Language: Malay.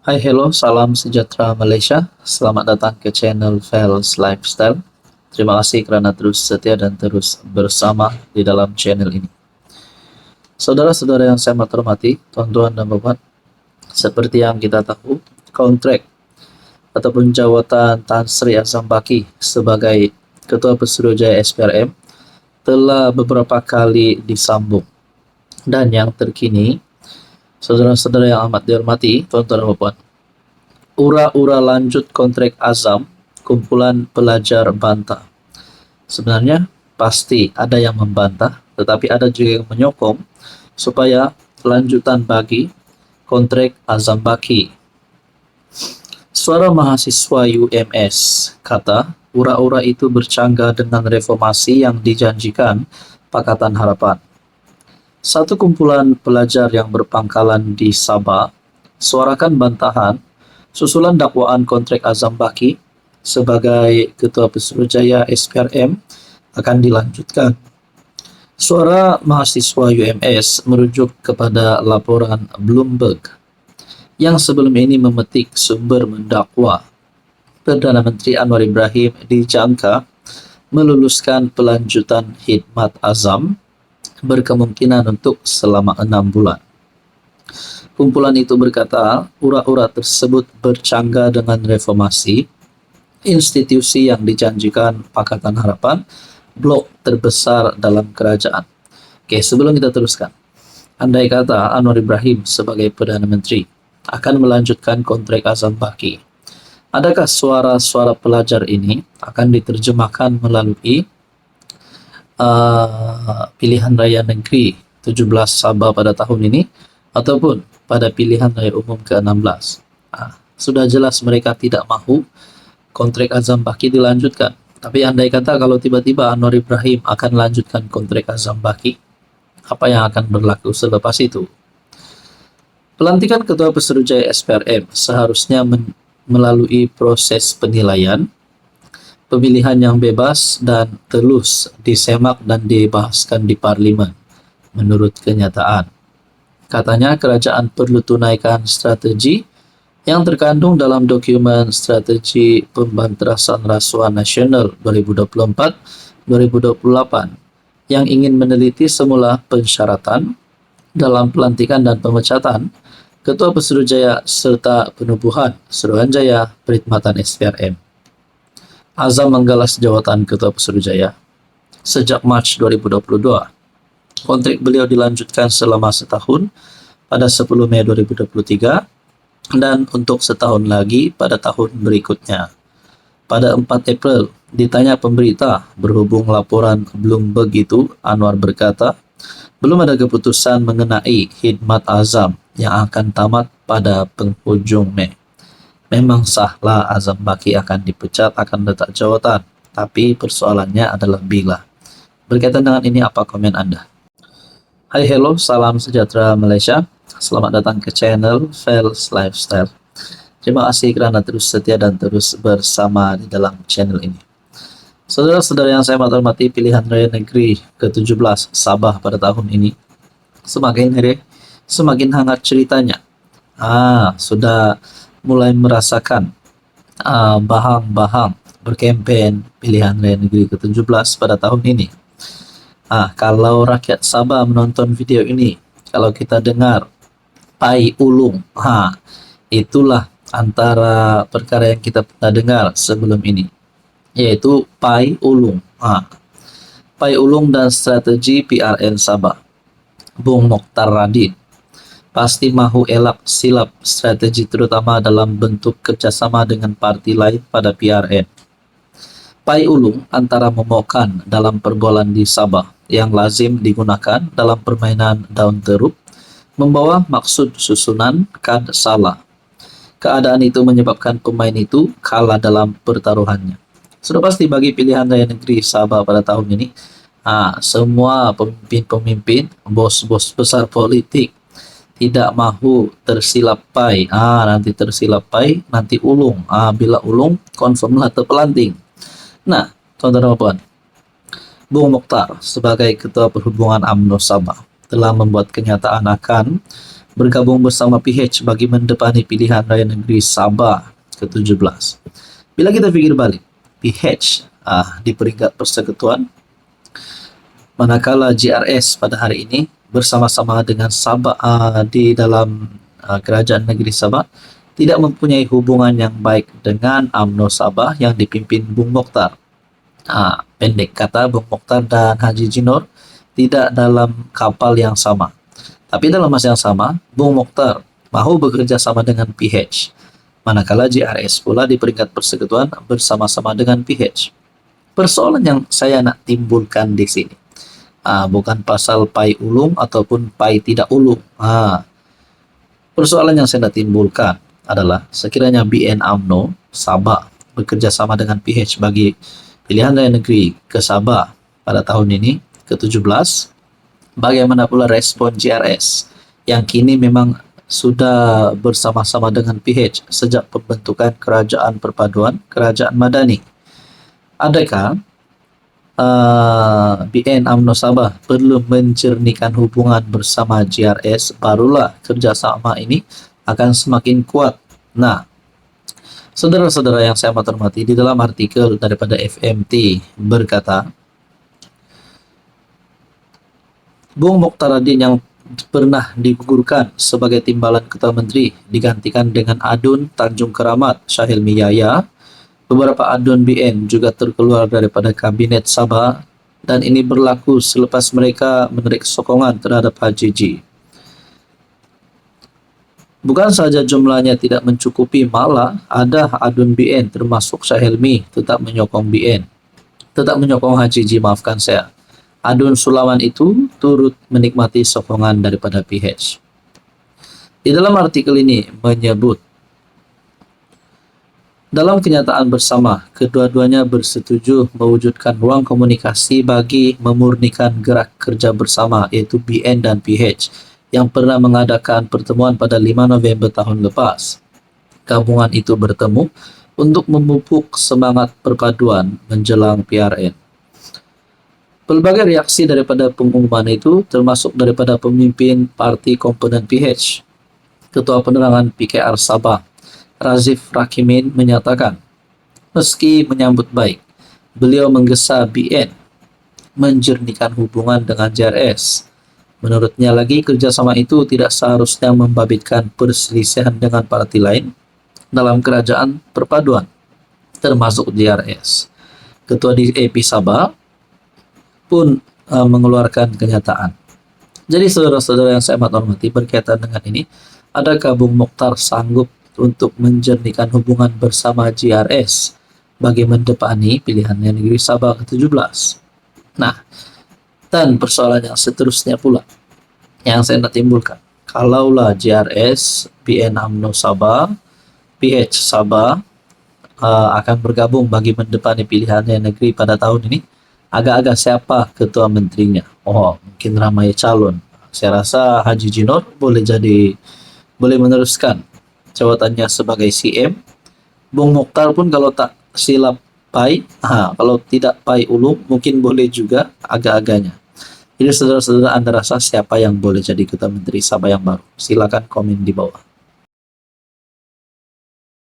Hai, hello, salam sejahtera Malaysia. Selamat datang ke channel Fels Lifestyle. Terima kasih kerana terus setia dan terus bersama di dalam channel ini. Saudara-saudara yang saya hormati, tuan-tuan dan puan, seperti yang kita tahu, kontrak ataupun jawatan Tan Sri Azam Baki sebagai Ketua Pesuruhjaya SPRM telah beberapa kali disambung. Dan yang terkini, saudara-saudara yang amat dihormati, tuan-tuan dan puan, ura-ura lanjut kontrak Azam, kumpulan pelajar bantah. Sebenarnya pasti ada yang membantah, tetapi ada juga yang menyokong supaya lanjutan bagi kontrak Azam Baki. Suara mahasiswa UMS kata ura-ura itu bercanggah dengan reformasi yang dijanjikan Pakatan Harapan. Satu kumpulan pelajar yang berpangkalan di Sabah suarakan bantahan susulan dakwaan kontrak Azam Baki sebagai Ketua Pesuruhjaya SPRM akan dilanjutkan. Suara mahasiswa UMS merujuk kepada laporan Bloomberg yang sebelum ini memetik sumber mendakwa Perdana Menteri Anwar Ibrahim dijangka meluluskan pelanjutan khidmat Azam berkemungkinan untuk selama 6 bulan. Kumpulan itu berkata, ura-ura tersebut bercanggah dengan reformasi institusi yang dijanjikan Pakatan Harapan, blok terbesar dalam kerajaan. Oke, sebelum kita teruskan, andai kata Anwar Ibrahim sebagai Perdana Menteri akan melanjutkan kontrak Azam Baki, adakah suara-suara pelajar ini akan diterjemahkan melalui pilihan raya negeri 17 Sabah pada tahun ini ataupun pada pilihan raya umum ke-16? Sudah jelas mereka tidak mahu kontrak Azam Baki dilanjutkan. Tapi andai kata kalau tiba-tiba Anwar Ibrahim akan lanjutkan kontrak Azam Baki, apa yang akan berlaku selepas itu? Pelantikan Ketua Pesuruhjaya SPRM seharusnya melalui proses penilaian, pemilihan yang bebas dan telus disemak dan dibahaskan di Parlimen menurut kenyataan. Katanya kerajaan perlu tunaikan strategi yang terkandung dalam dokumen Strategi Pembanterasan Rasuah Nasional 2024-2028 yang ingin meneliti semula pensyaratan dalam pelantikan dan pemecatan Ketua Pesuruhjaya serta penubuhan Suruhanjaya Perkhidmatan SPRM. Azam menggalas jawatan Ketua Pesuruhjaya sejak Mac 2022. Kontrak beliau dilanjutkan selama setahun pada 10 Mei 2023 dan untuk setahun lagi pada tahun berikutnya. Pada 4 April, ditanya pemberita berhubung laporan Bloomberg itu, Anwar berkata, belum ada keputusan mengenai khidmat Azam yang akan tamat pada penghujung Mei. Memang sahlah Azam Baki akan dipecat, akan letak jawatan, tapi persoalannya adalah bila. Berkaitan dengan ini, apa komen Anda? Hai, hello, salam sejahtera Malaysia. Selamat datang ke channel Fels Lifestyle. Terima kasih kerana terus setia dan terus bersama di dalam channel ini. Saudara-saudara yang saya hormati, pilihan raya negeri ke-17 Sabah pada tahun ini semakin hari semakin hangat ceritanya. Sudah mulai merasakan bahang-bahang berkempen pilihan raya negeri ke-17 pada tahun ini. Kalau rakyat Sabah menonton video ini, kalau kita dengar Pai Ulung, itulah antara perkara yang kita pernah dengar sebelum ini, yaitu Pai Ulung. Pai Ulung dan strategi PRN Sabah. Bung Mokhtar Radin pasti mahu elak silap strategi terutama dalam bentuk kerjasama dengan parti lain pada PRN. Pai Ulung antara memokan dalam perbualan di Sabah yang lazim digunakan dalam permainan daun teruk, membawa maksud susunan kad salah. Keadaan itu menyebabkan pemain itu kalah dalam pertaruhannya. Sudah pasti bagi pilihan raya negeri Sabah pada tahun ini, semua pemimpin-pemimpin, bos-bos besar politik tidak mahu tersilap Pai. Nanti tersilap Pai, nanti Ulung. Bila Ulung, confirmlah terpelanting. Nah, tuan-tuan dan puan, Bung Mokhtar sebagai Ketua Perhubungan UMNO Sabah telah membuat kenyataan akan bergabung bersama PH bagi mendepani pilihan raya negeri Sabah ke-17. Bila kita fikir balik, PH di peringkat persekutuan, manakala GRS pada hari ini bersama-sama dengan Sabah di dalam kerajaan negeri Sabah tidak mempunyai hubungan yang baik dengan UMNO Sabah yang dipimpin Bung Mokhtar. Pendek kata, Bung Mokhtar dan Haji Jinor tidak dalam kapal yang sama. Tapi dalam masa yang sama, Bung Mokhtar mahu bekerja sama dengan PH. Manakala GRS pula di peringkat persekutuan bersama-sama dengan PH. Persoalan yang saya nak timbulkan di sini, bukan pasal pai ulung ataupun pai tidak ulung. Persoalan yang saya nak timbulkan adalah sekiranya BN UMNO Sabah bekerja sama dengan PH bagi pilihan raya negeri ke Sabah pada tahun ini ke-17, bagaimana pula respon GRS yang kini memang sudah bersama-sama dengan PH sejak pembentukan Kerajaan Perpaduan Kerajaan Madani? Adakah BN UMNO Sabah perlu mencernihkan hubungan bersama GRS, barulah kerjasama ini akan semakin kuat? Nah, saudara-saudara yang saya hormati, di dalam artikel daripada FMT berkata, Bung Mokhtaruddin yang pernah digugurkan sebagai timbalan Ketua Menteri digantikan dengan Adun Tanjung Keramat Syahilmi Yahya. Beberapa adun BN juga terkeluar daripada Kabinet Sabah dan ini berlaku selepas mereka menarik sokongan terhadap Haji G. Bukan saja jumlahnya tidak mencukupi, malah ada adun BN termasuk Syahilmi tetap menyokong Haji G, maafkan saya. Adun Sulaman itu turut menikmati sokongan daripada PH. Di dalam artikel ini menyebut, dalam kenyataan bersama, kedua-duanya bersetuju mewujudkan ruang komunikasi bagi memurnikan gerak kerja bersama, iaitu BN dan PH, yang pernah mengadakan pertemuan pada 5 November tahun lepas. Gabungan itu bertemu untuk memupuk semangat perpaduan menjelang PRN. Pelbagai reaksi daripada pengumuman itu termasuk daripada pemimpin parti komponen PH. Ketua Penerangan PKR Sabah, Razif Rakimin, menyatakan, meski menyambut baik, beliau menggesa BN menjernihkan hubungan dengan JRS. Menurutnya lagi, kerjasama itu tidak seharusnya membabitkan perselisihan dengan parti lain dalam kerajaan perpaduan, termasuk JRS. Ketua DAP Sabah pun mengeluarkan kenyataan. Jadi saudara-saudara yang saya hormati, berkaitan dengan ini, adakah Bung Mokhtar sanggup untuk menjernihkan hubungan bersama JRS bagi mendepani pilihannya negeri Sabah ke-17? Nah, dan persoalan yang seterusnya pula yang saya nak timbulkan, kalaulah JRS, BN UMNO Sabah, PH Sabah akan bergabung bagi mendepani pilihannya negeri pada tahun ini, agak-agak siapa ketua menterinya? Mungkin ramai calon. Saya rasa Haji Jinor boleh meneruskan jawatannya sebagai CM. Bung Mokhtar pun kalau tak silap pai, kalau tidak pai ulung, mungkin boleh juga agak-agaknya. Jadi saudara-saudara, Anda rasa siapa yang boleh jadi Ketua Menteri Sabah yang baru? Silakan komen di bawah.